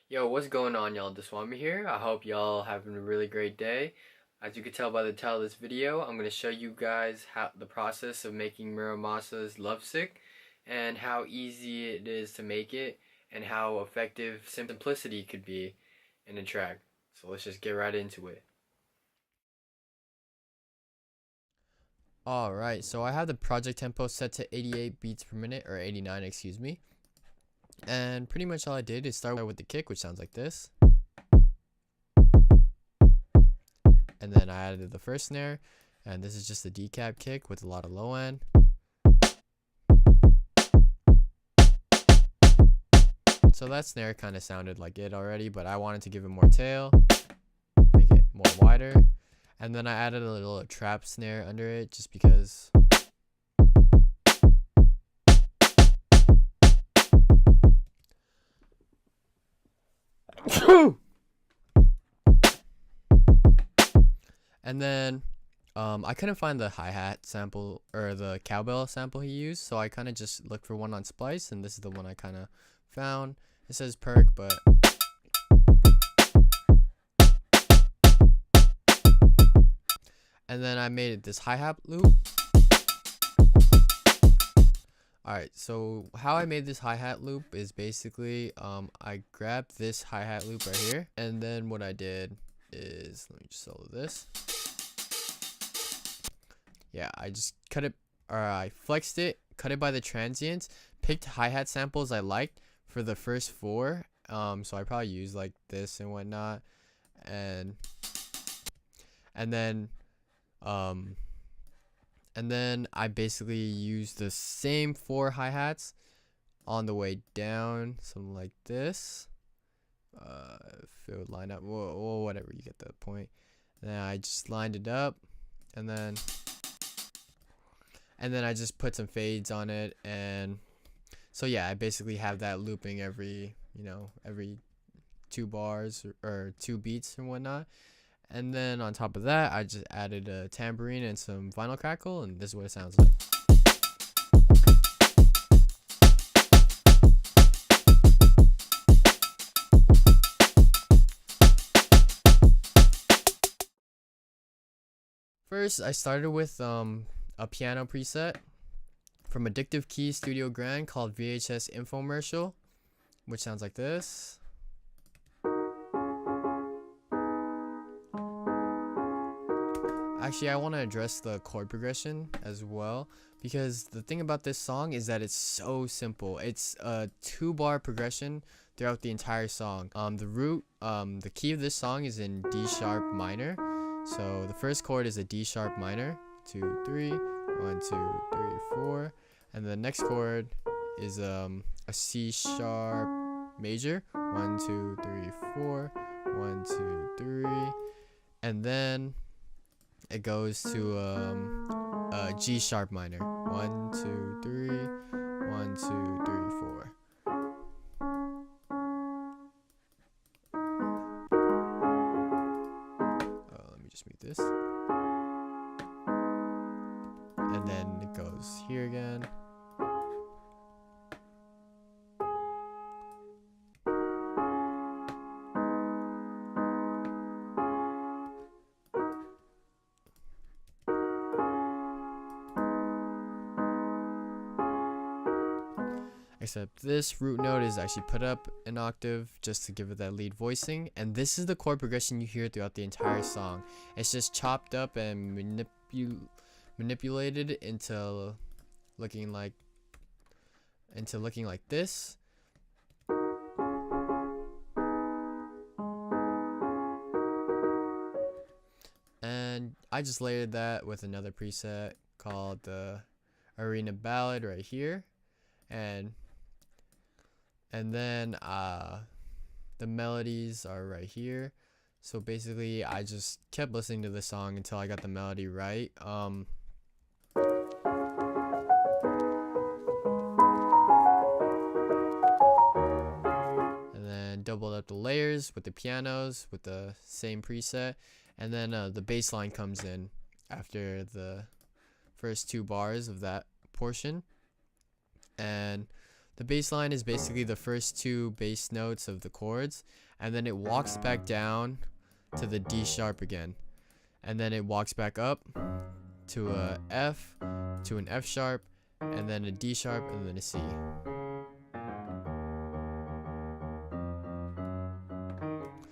Yo, what's going on, y'all? DeSwami here. I hope y'all having a really great day. As you can tell by the title of this video, I'm going to show you guys how the process of making Mura Masa's Lovesick and how easy it is to make it and how effective simplicity could be in a track. So let's just get right into it. Alright, so I have the project tempo set to 88 beats per minute, or 89, excuse me. And pretty much all I did is start with the kick, which sounds like this. And then I added the first snare, and this is just a decap kick with a lot of low end. So that snare kind of sounded like it already, but I wanted to give it more tail, make it more wider. And then I added a little trap snare under it just because. And then I couldn't find the hi-hat sample or the cowbell sample he used, so I kind of just looked for one on Splice, and this is the one I kind of found. It says perk, but and then I made this hi-hat loop. Alright, so how I made this hi-hat loop is basically I grabbed this hi-hat loop right here, and then what I did is, let me just solo this. Yeah, I just cut it, or I flexed it, cut it by the transients, picked hi-hat samples I liked for the first four. So I probably used like this and whatnot, and then I basically used the same four hi-hats on the way down, something like this. If it would line up, well, whatever, you get the point. And then I just lined it up, and then I just put some fades on it, and so yeah, I basically have that looping every two bars or two beats and whatnot. And then on top of that, I just added a tambourine and some vinyl crackle, and this is what it sounds like. First, I started with a piano preset from Addictive Keys Studio Grand called VHS Infomercial, which sounds like this. Actually, I want to address the chord progression as well, because the thing about this song is that it's so simple. It's a 2-bar progression throughout the entire song. The key of this song is in D sharp minor. So the first chord is a D sharp minor, 2, 3, 1, 2, 3, 4, and the next chord is a C sharp major, 1, 2, 3, 4, 1, 2, 3, and then it goes to a G sharp minor, 1, 2, 3, 1, 2, 3, 4. Let me just mute this. And then it goes here again. Except this root note is actually put up an octave just to give it that lead voicing, and this is the chord progression you hear throughout the entire song. It's just chopped up and manipulated into looking like this. And I just layered that with another preset called the Arena Ballad right here, and then the melodies are right here. So basically I just kept listening to the song until I got the melody right. And then doubled up the layers with the pianos with the same preset, and then the bass line comes in after the first 2 bars of that portion, and The bass line is basically the first two bass notes of the chords, and then it walks back down to the D sharp again, and then it walks back up to a F, to an F sharp, and then a D sharp, and then a C.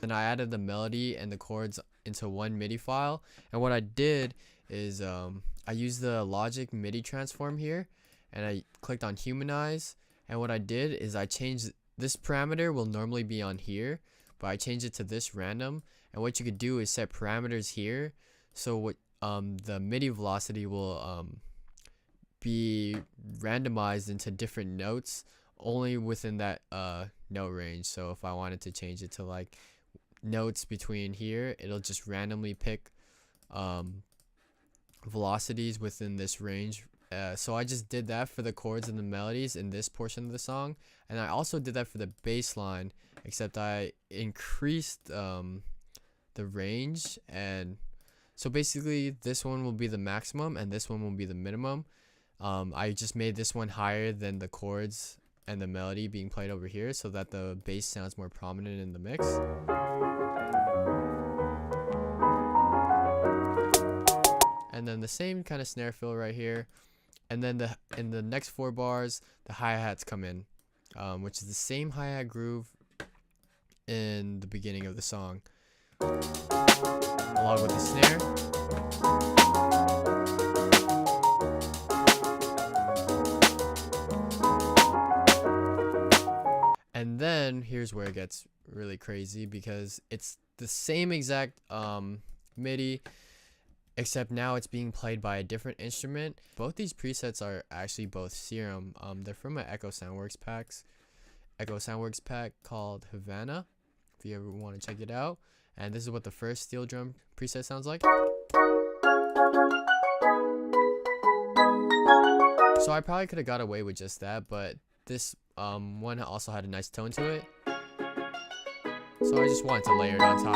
Then I added the melody and the chords into one MIDI file, and what I did is I used the Logic MIDI transform here, and I clicked on humanize, and what I did is I changed this parameter will normally be on here, but I changed it to this random, and what you could do is set parameters here, so what the MIDI velocity will be randomized into different notes only within that note range. So if I wanted to change it to like notes between here, it'll just randomly pick velocities within this range. So I just did that for the chords and the melodies in this portion of the song, and I also did that for the bass line, except I increased the range, and so basically this one will be the maximum and this one will be the minimum. I just made this one higher than the chords and the melody being played over here so that the bass sounds more prominent in the mix. And then the same kind of snare fill right here, and then in the next 4 bars the hi-hats come in, which is the same hi-hat groove in the beginning of the song, along with the snare. And then here's where it gets really crazy, because it's the same exact MIDI, except now it's being played by a different instrument. Both these presets are actually both Serum. They're from an Echo Soundworks pack called Havana, if you ever want to check it out. And this is what the first steel drum preset sounds like. So I probably could have got away with just that, but this one also had a nice tone to it, so I just wanted to layer it on top,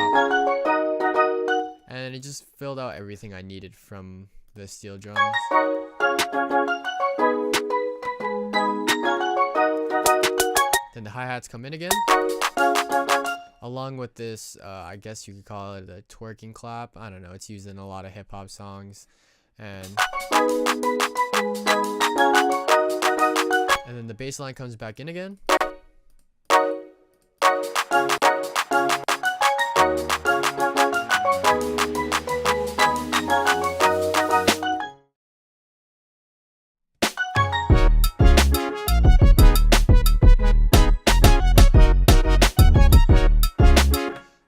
and it just filled out everything I needed from the steel drums. Then the hi-hats come in again, along with this I guess you could call it a twerking clap. I don't know, it's used in a lot of hip-hop songs. And then the bass line comes back in again.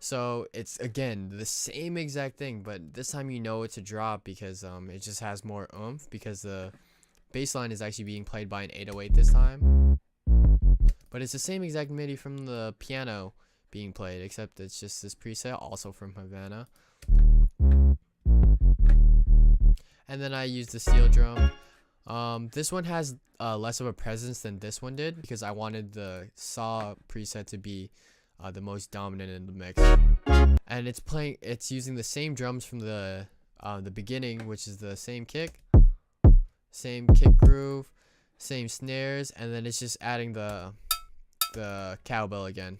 So it's again the same exact thing, but this time you know it's a drop because it just has more oomph, because the bass line is actually being played by an 808 this time. But it's the same exact MIDI from the piano being played, except it's just this preset, also from Havana. And then I used the steel drum. This one has less of a presence than this one did, because I wanted the saw preset to be the most dominant in the mix. And it's using the same drums from the beginning, which is the same kick groove, same snares, and then it's just adding the cowbell again.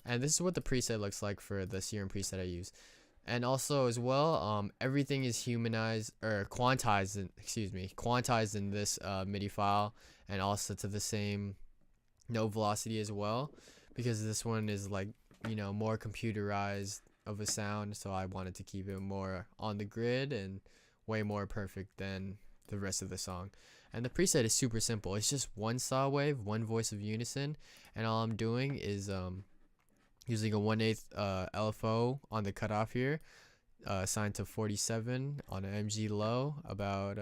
And this is what the preset looks like for the Serum preset I use. And also as well, everything is humanized or quantized in this MIDI file, and also to the same note velocity as well, because this one is like, you know, more computerized of a sound, so I wanted to keep it more on the grid and way more perfect than the rest of the song. And the preset is super simple. It's just one saw wave, one voice of unison, and all I'm doing is using a 1/8 LFO on the cutoff here, assigned to 47 on an MG low, about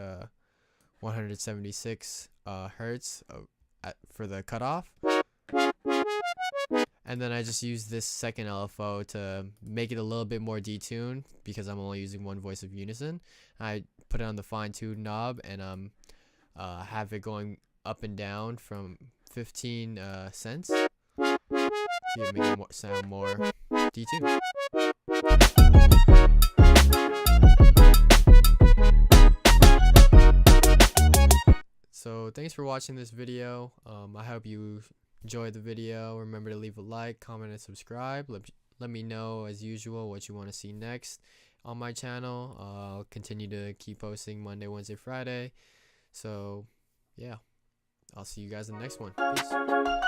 176 hertz for the cutoff. And then I just use this second LFO to make it a little bit more detuned, because I'm only using one voice of unison. I put it on the fine tune knob and have it going up and down from 15 cents to make it sound more detuned. So thanks for watching. watching this video. I hope you enjoyed the video. Remember to leave a like, comment, and subscribe. Let me know, as usual, what you want to see next on my channel. I'll continue to keep posting Monday, Wednesday, Friday. So, yeah. I'll see you guys in the next one. Peace.